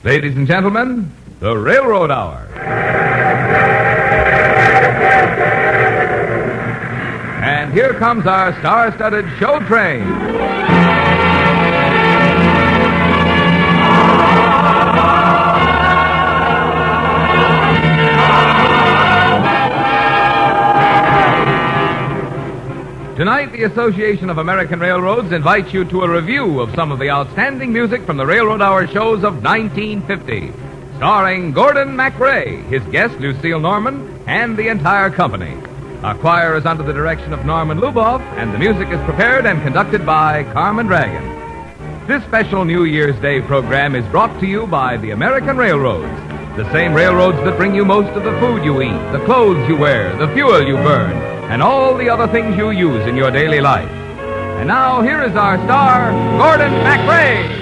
Ladies and gentlemen, the Railroad Hour. And here comes our star-studded show train. Tonight, the Association of American Railroads invites you to a review of some of the outstanding music from the Railroad Hour shows of 1950, starring Gordon MacRae, his guest Lucille Norman, and the entire company. Our choir is under the direction of Norman Luboff, and the music is prepared and conducted by Carmen Dragon. This special New Year's Day program is brought to you by the American Railroads, the same railroads that bring you most of the food you eat, the clothes you wear, the fuel you burn, and all the other things you use in your daily life. And now, here is our star, Gordon MacRae.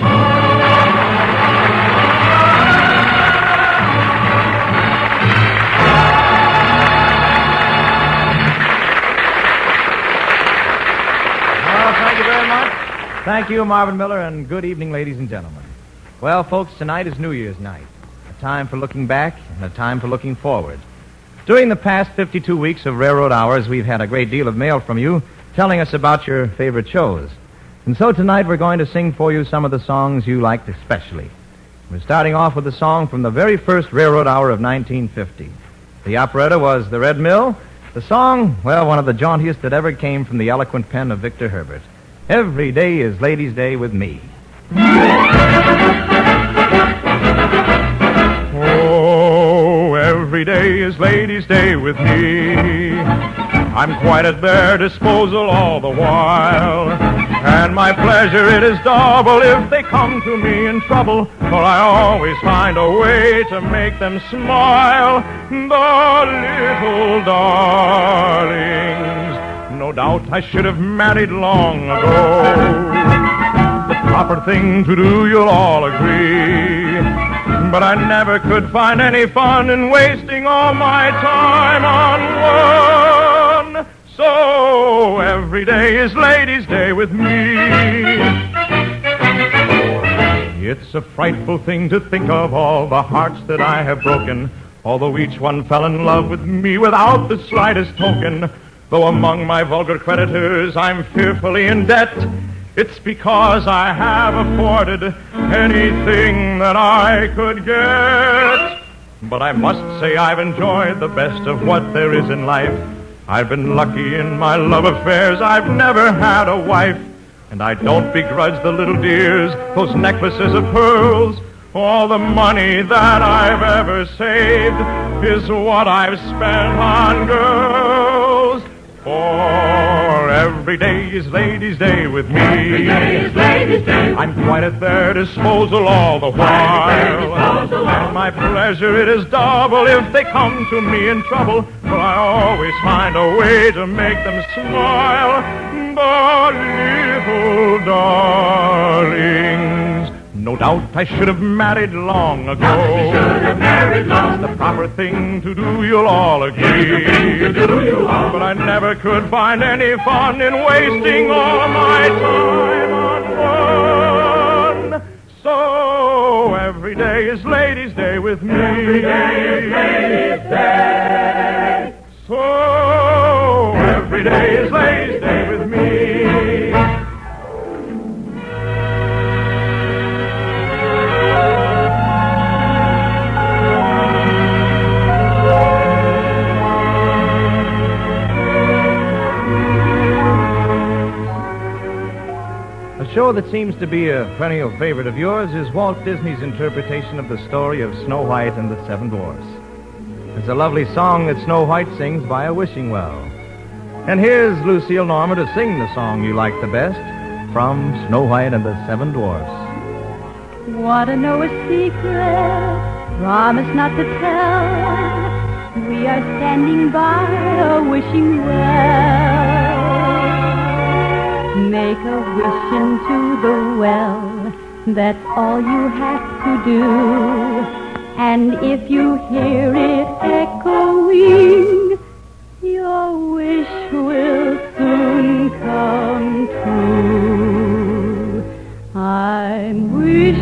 Well, thank you very much. Thank you, Marvin Miller, and good evening, ladies and gentlemen. Well, folks, tonight is New Year's night, a time for looking back and a time for looking forward. During the past 52 weeks of Railroad Hours, we've had a great deal of mail from you telling us about your favorite shows. And so tonight we're going to sing for you some of the songs you liked especially. We're starting off with a song from the very first Railroad Hour of 1950. The operetta was The Red Mill. The song, well, one of the jauntiest that ever came from the eloquent pen of Victor Herbert. Every day is Ladies' Day with me. Every day is Ladies' Day with me. I'm quite at their disposal all the while, and my pleasure it is double if they come to me in trouble, for I always find a way to make them smile. The little darlings, no doubt I should have married long ago. The proper thing to do, you'll all agree. But I never could find any fun in wasting all my time on one. So every day is Ladies' Day with me. It's a frightful thing to think of all the hearts that I have broken, although each one fell in love with me without the slightest token. Though among my vulgar creditors I'm fearfully in debt, it's because I have afforded anything that I could get. But I must say I've enjoyed the best of what there is in life. I've been lucky in my love affairs. I've never had a wife. And I don't begrudge the little dears those necklaces of pearls. All the money that I've ever saved is what I've spent on girls. For every day is Ladies' Day with me. Every day is Ladies' Day. I'm quite at their disposal all the while, and my pleasure it is double if they come to me in trouble, for I always find a way to make them smile. The little darlings, no doubt I should have married long ago. It's the proper thing to do, you'll all agree. But I never could find any fun in wasting all my time on one. So every day is Ladies' Day with me. Every day is Ladies' Day. So every day is Ladies' Day with me. A show that seems to be a perennial favorite of yours is Walt Disney's interpretation of the story of Snow White and the Seven Dwarfs. It's a lovely song that Snow White sings by a wishing well. And here's Lucille Norman to sing the song you like the best from Snow White and the Seven Dwarfs. Want to know a secret? Promise not to tell. We are standing by a wishing well. Make a wish into the well. That's all you have to do. And if you hear it echoing, your wish will soon come true. I'm wishing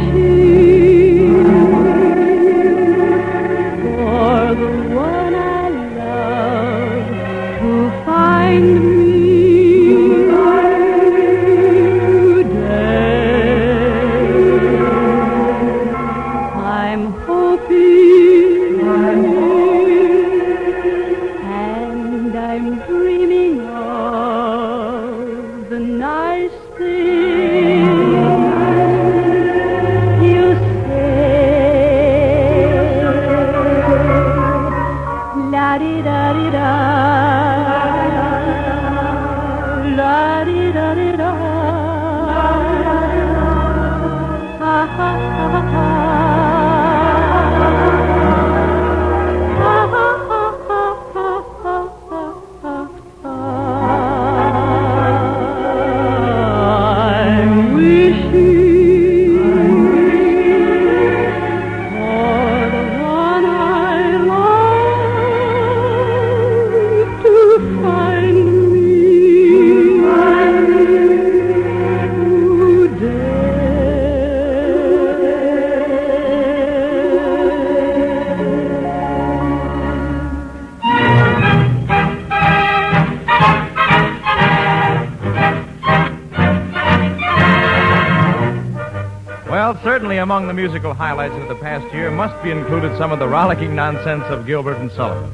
Certainly among the musical highlights of the past year must be included some of the rollicking nonsense of Gilbert and Sullivan.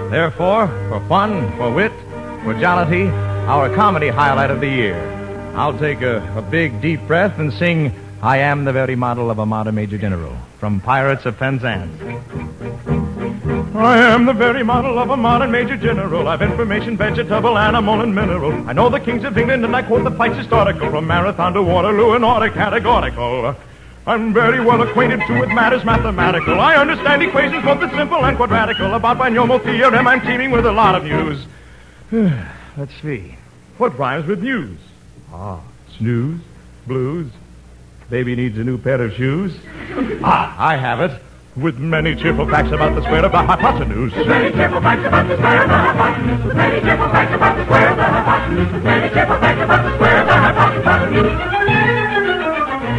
Therefore, for fun, for wit, for jollity, our comedy highlight of the year, I'll take a big, deep breath and sing I Am the Very Model of a Modern Major General from Pirates of Penzance. I am the very model of a modern major general. I've information, vegetable, animal, and mineral. I know the kings of England, and I quote the Pike's historical from Marathon to Waterloo in order categorical. I'm very well acquainted, too, with matters mathematical. I understand equations, both the simple and quadratical. About binomial theorem, I'm teeming with a lot of news. Let's see. What rhymes with news? Snooze, blues. Baby needs a new pair of shoes. I have it. With many cheerful facts about the square of the hypotenuse. Many cheerful facts about the square of the hypotenuse. Many cheerful facts about the square of the hypotenuse. Many cheerful facts about the square of the hypotenuse.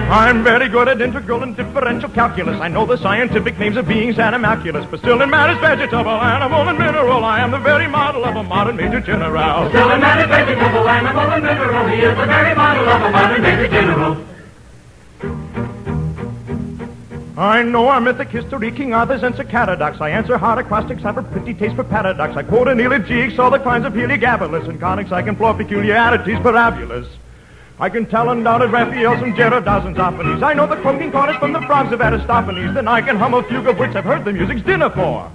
I'm very good at integral and differential calculus. I know the scientific names of beings and animalculous. But still in matters vegetable, animal, and mineral, I am the very model of a modern major general. Still in matters vegetable, animal, and mineral, he is the very model of a modern major general. I know our mythic history, King Arthur's and Sir Caradox. I answer hard acrostics, have a pretty taste for paradox. I quote an elegiac, all the crimes of Heliogabalus. And conics I can floor peculiarities parabulous. I can tell undoubted Raphaels from Gerodas and Zophanies. I know the croaking chorus from the frogs of Aristophanes. Then I can hum a fugue of which I've heard the music's dinner for.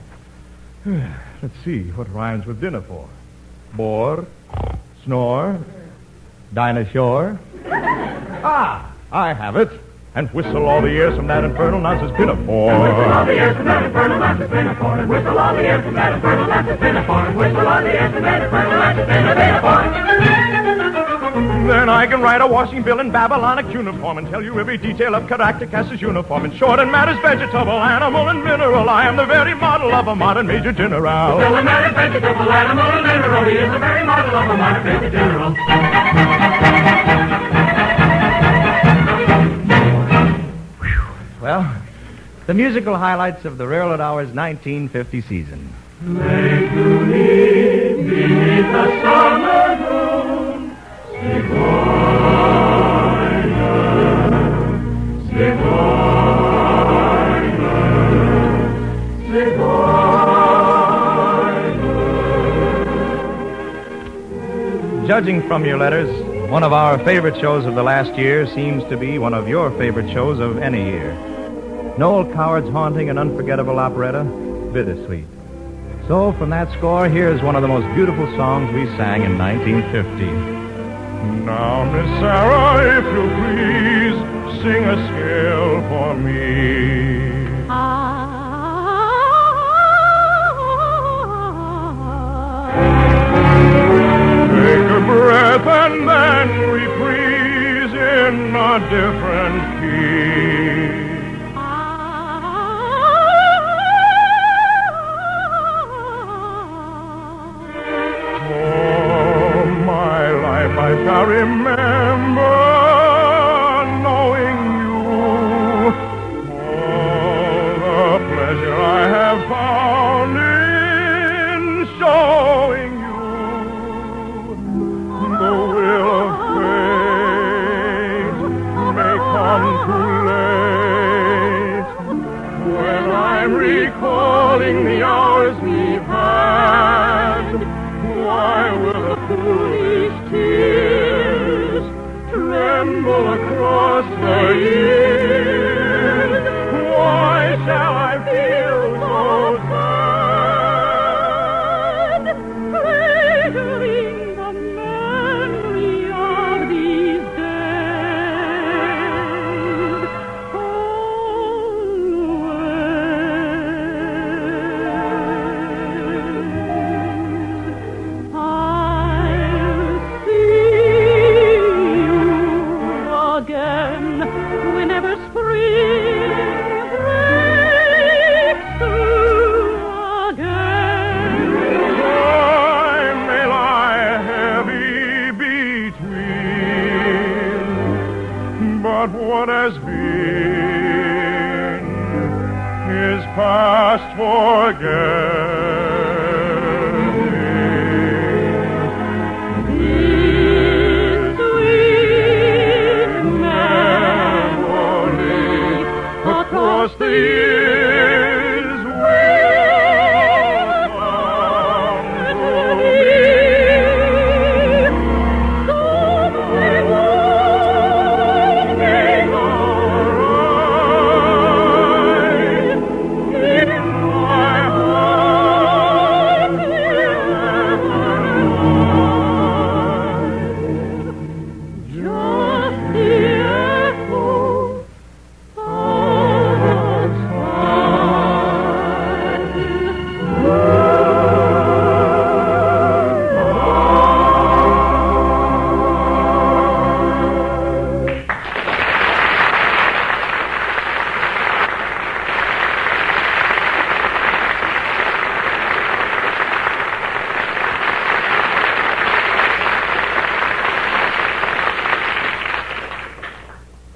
Let's see, what rhymes with dinner for? Bore, snore, dinosaur. I have it. And whistle all the years from that infernal nonsense pinafore. And whistle all the years from that infernal nonsense pinafore. And whistle all the years from that infernal nonsense pinafore. And whistle all the years from that infernal nonsense pinafore. Then I can write a washing bill in Babylonic uniform and tell you every detail of Caractacus's uniform. In short, in matters vegetable, animal, and mineral, I am the very model of a modern major general. Still in matters vegetable, animal, and mineral, he is the very model of a modern major general. Well, the musical highlights of the Railroad Hour's 1950 season. Late to me beneath the summer moon, Sigorna, Sigorna. Judging from your letters, one of our favorite shows of the last year seems to be one of your favorite shows of any year. Noel Coward's haunting and unforgettable operetta, Bittersweet. So, from that score, here's one of the most beautiful songs we sang in 1950. Now, Miss Sarah, if you please, sing a scale for me. Take a breath and then reprise in a different key. I shall remember knowing you, all the pleasure I have found in showing you. The will of fate may come too late when I'm recalling the hours we've had. Why will the foolish tears tremble across the years? Why shall I feel so sad, treasuring the memory of these days? Whenever spring breaks through again, I may lie heavy between, but what has been is past forgetting. These sweet memories just the years will come to me. Something alright in my heart will just the echo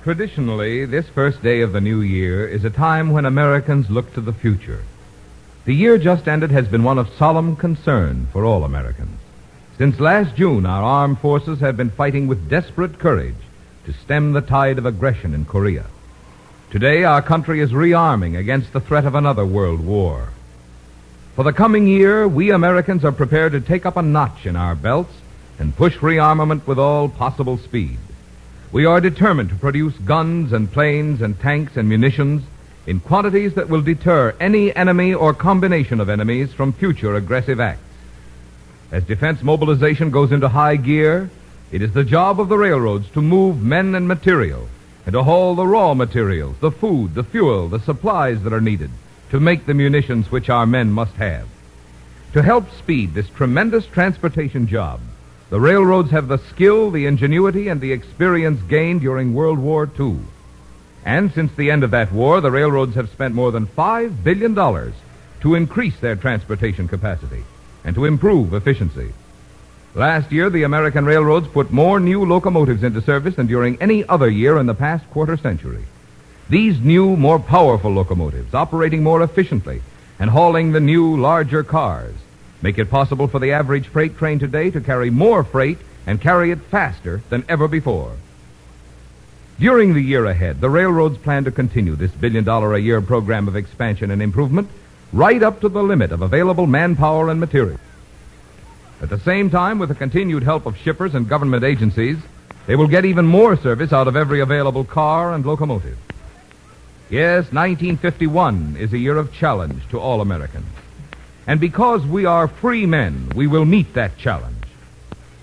Traditionally, this first day of the new year is a time when Americans look to the future. The year just ended has been one of solemn concern for all Americans. Since last June, our armed forces have been fighting with desperate courage to stem the tide of aggression in Korea. Today, our country is rearming against the threat of another world war. For the coming year, we Americans are prepared to take up a notch in our belts and push rearmament with all possible speed. We are determined to produce guns and planes and tanks and munitions in quantities that will deter any enemy or combination of enemies from future aggressive acts. As defense mobilization goes into high gear, it is the job of the railroads to move men and material and to haul the raw materials, the food, the fuel, the supplies that are needed to make the munitions which our men must have. To help speed this tremendous transportation job, the railroads have the skill, the ingenuity, and the experience gained during World War II. And since the end of that war, the railroads have spent more than $5 billion to increase their transportation capacity and to improve efficiency. Last year, the American railroads put more new locomotives into service than during any other year in the past quarter century. These new, more powerful locomotives, operating more efficiently and hauling the new, larger cars, make it possible for the average freight train today to carry more freight and carry it faster than ever before. During the year ahead, the railroads plan to continue this billion-a-year program of expansion and improvement right up to the limit of available manpower and material. At the same time, with the continued help of shippers and government agencies, they will get even more service out of every available car and locomotive. Yes, 1951 is a year of challenge to all Americans. And because we are free men, we will meet that challenge.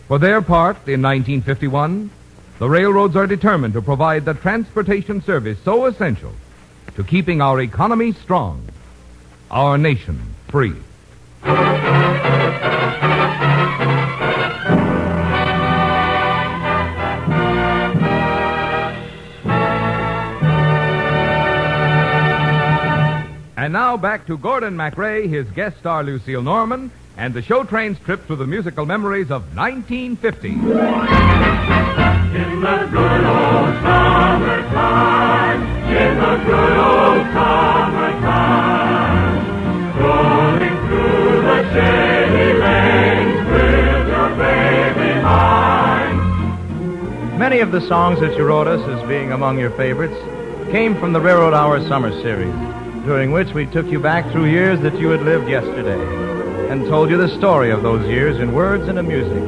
For their part, in 1951, the railroads are determined to provide the transportation service so essential to keeping our economy strong, our nation free. And now back to Gordon MacRae, his guest star Lucille Norman, and the show train's trip through the musical memories of 1950. In the good old summertime, in the good old summertime, strolling through the shady lanes with your baby behind. Many of the songs that you wrote us as being among your favorites came from the Railroad Hour Summer Series, during which we took you back through years that you had lived yesterday and told you the story of those years in words and in music.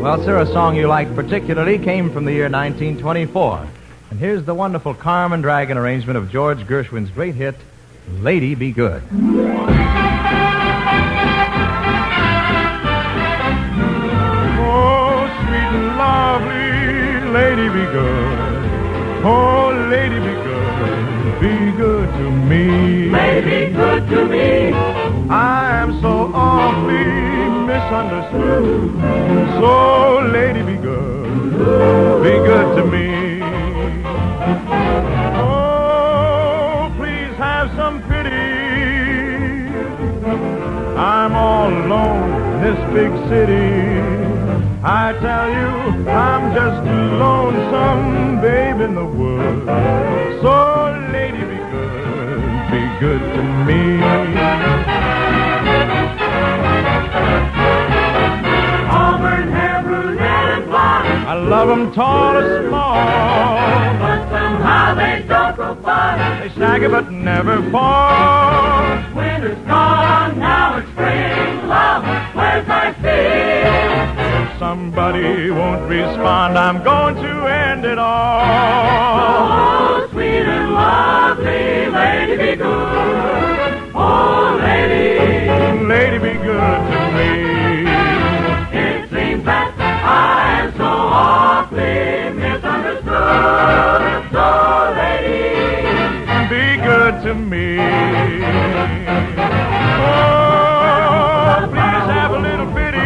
Well, sir, a song you liked particularly came from the year 1924. And here's the wonderful Carmen Dragon arrangement of George Gershwin's great hit, Lady Be Good. Oh, sweet and lovely, lady be good. Oh, lady be good. Be good to me. Lady, good to me. I am so awfully misunderstood. So, lady, be good. Be good to me. Oh, please have some pity. I'm all alone in this big city. I tell you, I'm just a lonesome babe in the woods. So, lady, be good to me. Auburn hair, brunette, and blonde. I love 'em tall or small. But somehow they don't go far. They stagger but never fall. Winter's gone, now it's spring. Love, where's my feel? If somebody won't respond, I'm going to end it all. Oh, sweet and lovely, lady, be good. Oh, lady, Lady, be good to me. it seems that I am so awfully misunderstood. So, lady, Be good to me. Oh, please have a little pity.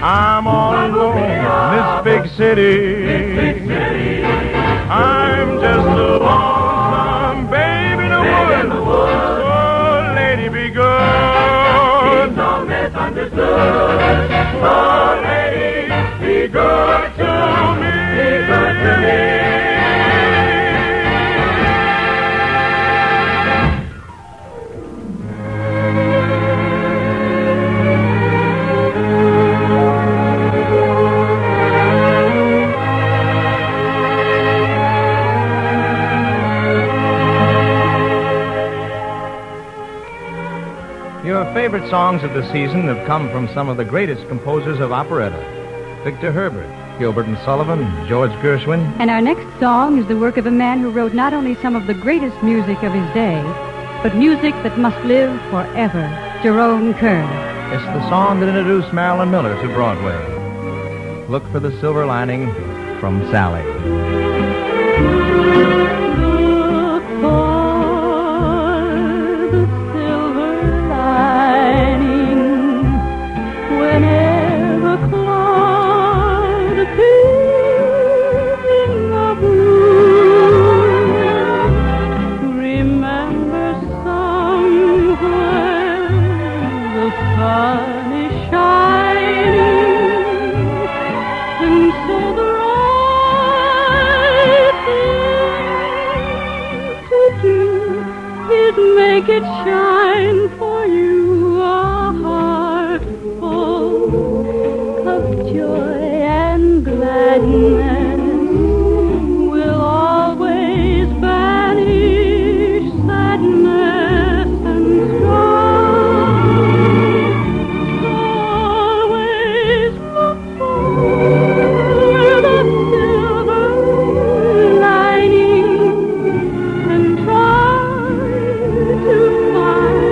I'm all alone in this big city. I'm just a lonesome babe in the woods. Oh, lady, be good. so misunderstood. So, lady, Be good to me. be good to me. Your favorite songs of the season have come from some of the greatest composers of operetta. Victor Herbert, Gilbert and Sullivan, George Gershwin. And our next song is the work of a man who wrote not only some of the greatest music of his day, but music that must live forever, Jerome Kern. It's the song that introduced Marilyn Miller to Broadway. Look for the silver lining from Sally. Look for the silver lining whenever cloud appears in the blue. Remember somewhere the sun is shining, and so the right thing to do is make it shine for you. A heart full of joy and gladness will always banish sadness and strife. Always look for the silver lining and try to find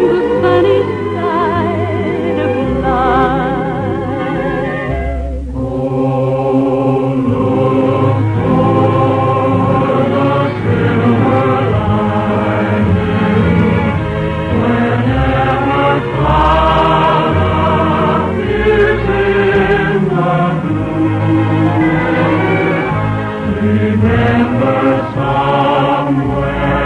the sunny side of life. Oh, look for the silver lining whenever cloud appears in the blue. Remember somewhere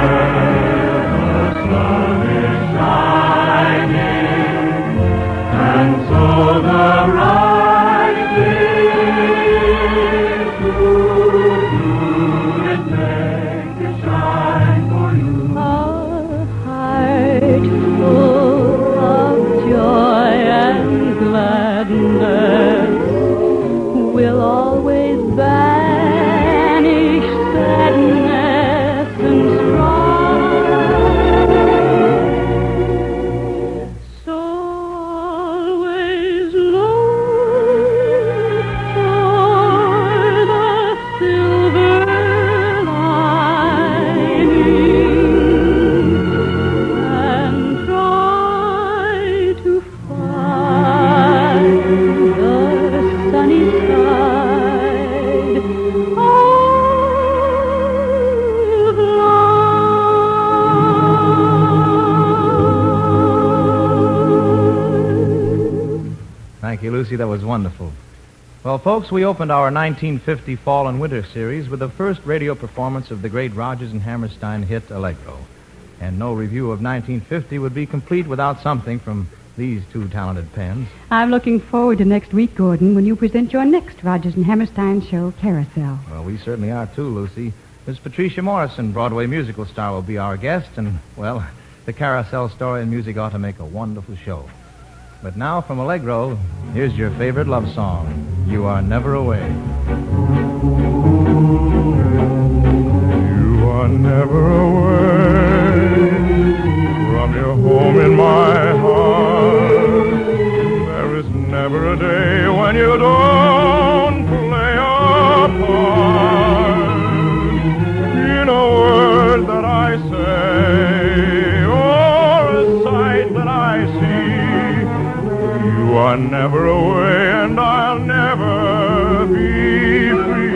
the sun is shining, and so the right thing to do is make it shine for you. A heart full of joy and gladness will always banish sadness and strife. So always look for the silver lining and try to find the sunny side of life. Thank you, Lucy. That was wonderful. Well, folks, we opened our 1950 Fall and Winter series with the first radio performance of the great Rodgers and Hammerstein hit Allegro. And no review of 1950 would be complete without something from these two talented pens. I'm looking forward to next week, Gordon, when you present your next Rodgers and Hammerstein show, Carousel. Well, we certainly are too, Lucy. Miss Patricia Morrison, Broadway musical star, will be our guest, and, well, the Carousel story and music ought to make a wonderful show. But now, from Allegro, here's your favorite love song, You Are Never Away. are never away from your home in my heart. There is never a day when you don't play a part in a word that I say or a sight that I see. You are never away and I'll never be free.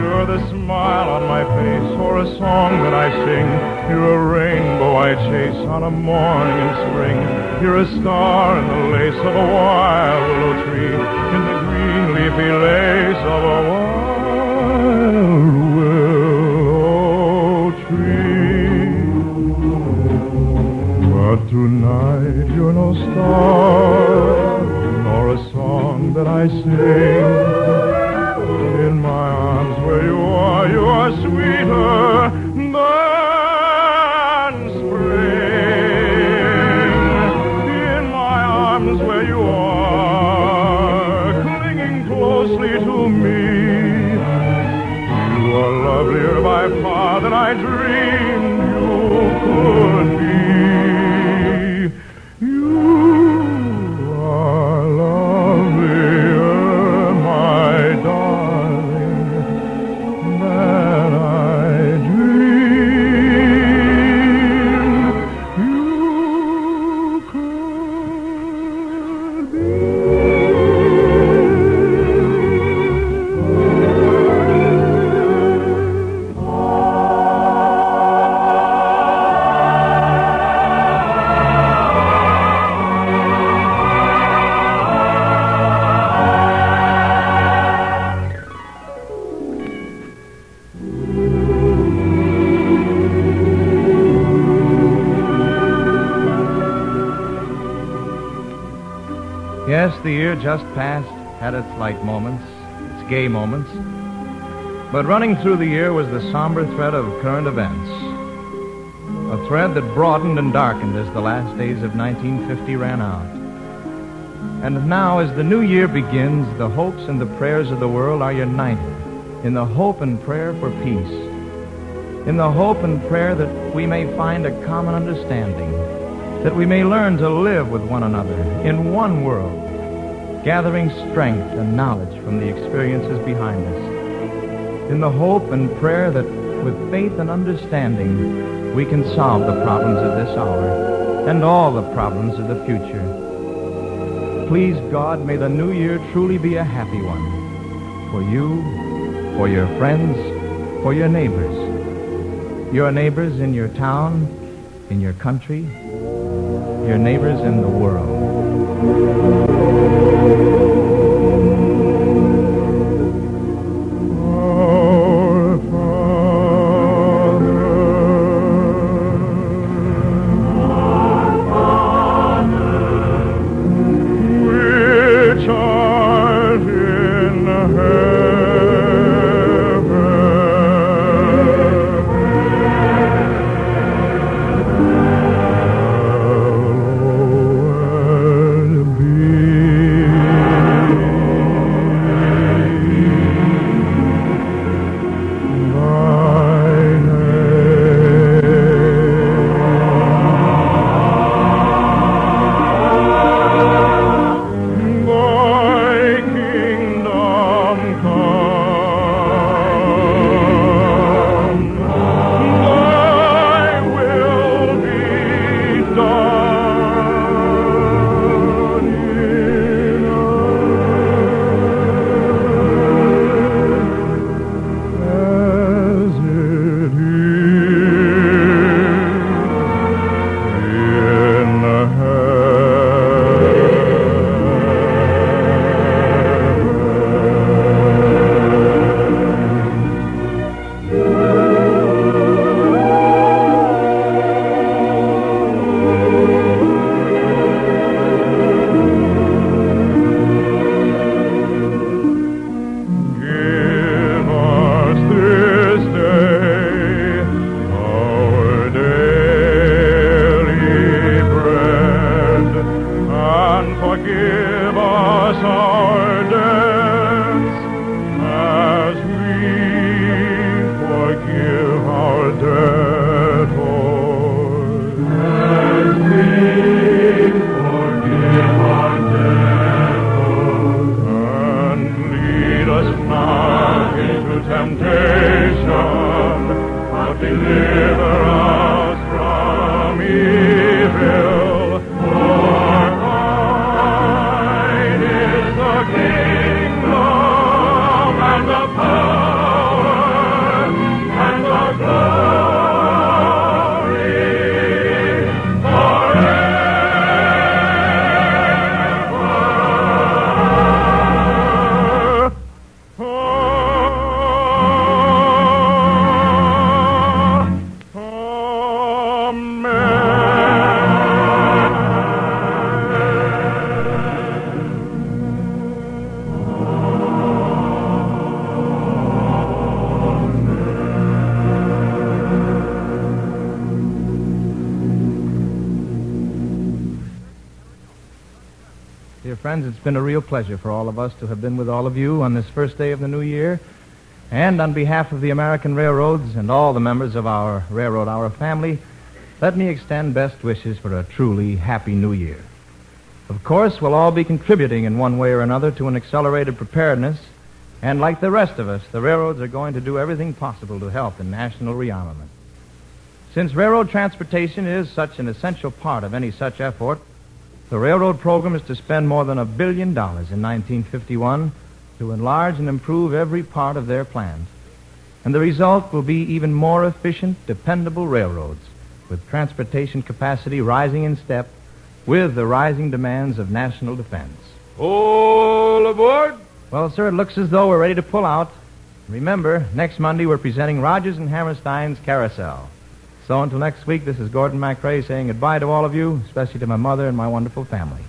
You're the smile on my face or a song that I sing. You're a rainbow I chase on a morning in spring. You're a star in the lace of a wild willow tree, in the green leafy lace of a wild willow tree. But tonight you're no star, nor a song that I sing. In my arms where you are sweeter than spring. In my arms where you are, clinging closely to me. You are lovelier by far than I dreamed you could be. You are lovelier, my darling, than I dreamed you could be. Yes, the year just passed had its light moments, its gay moments. But running through the year was the somber thread of current events. A thread that broadened and darkened as the last days of 1950 ran out. And now, as the new year begins, the hopes and the prayers of the world are united in the hope and prayer for peace, in the hope and prayer that we may find a common understanding, that we may learn to live with one another in one world, gathering strength and knowledge from the experiences behind us, in the hope and prayer that with faith and understanding we can solve the problems of this hour and all the problems of the future. Please, God, may the new year truly be a happy one for you, for your friends, for your neighbors in your town, in your country, your neighbors in the world. Our Father, which art in heaven, debtors. As we forgive our debtors. And lead us not into temptation, but deliver us from evil. For thine is the kingdom and the power and the glory forever. Dear friends, it's been a real pleasure for all of us to have been with all of you on this first day of the new year. And on behalf of the American Railroads and all the members of our Railroad Hour family, let me extend best wishes for a truly happy new year. Of course, we'll all be contributing in one way or another to an accelerated preparedness, and like the rest of us, the railroads are going to do everything possible to help in national rearmament. Since railroad transportation is such an essential part of any such effort, the railroad program is to spend more than $1 billion in 1951 to enlarge and improve every part of their plans. And the result will be even more efficient, dependable railroads, with transportation capacity rising in step with the rising demands of national defense. All aboard! Well, sir, it looks as though we're ready to pull out. Remember, next Monday we're presenting Rogers and Hammerstein's Carousel. So until next week, this is Gordon MacRae saying goodbye to all of you, especially to my mother and my wonderful family.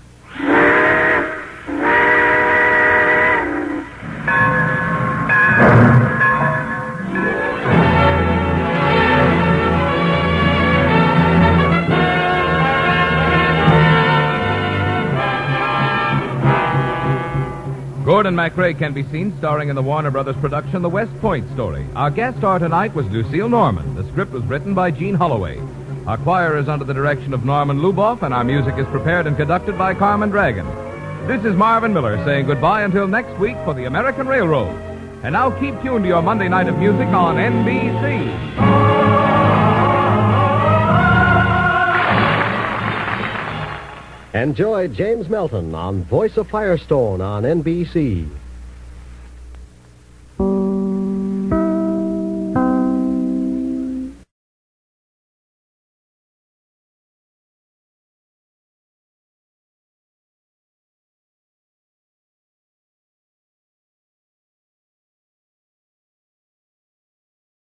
Gordon MacRae can be seen starring in the Warner Brothers production The West Point Story. Our guest star tonight was Lucille Norman. The script was written by Gene Holloway. Our choir is under the direction of Norman Luboff, and our music is prepared and conducted by Carmen Dragon. This is Marvin Miller saying goodbye until next week for the American Railroad. And now keep tuned to your Monday night of music on NBC. Enjoy James Melton on Voice of Firestone on NBC.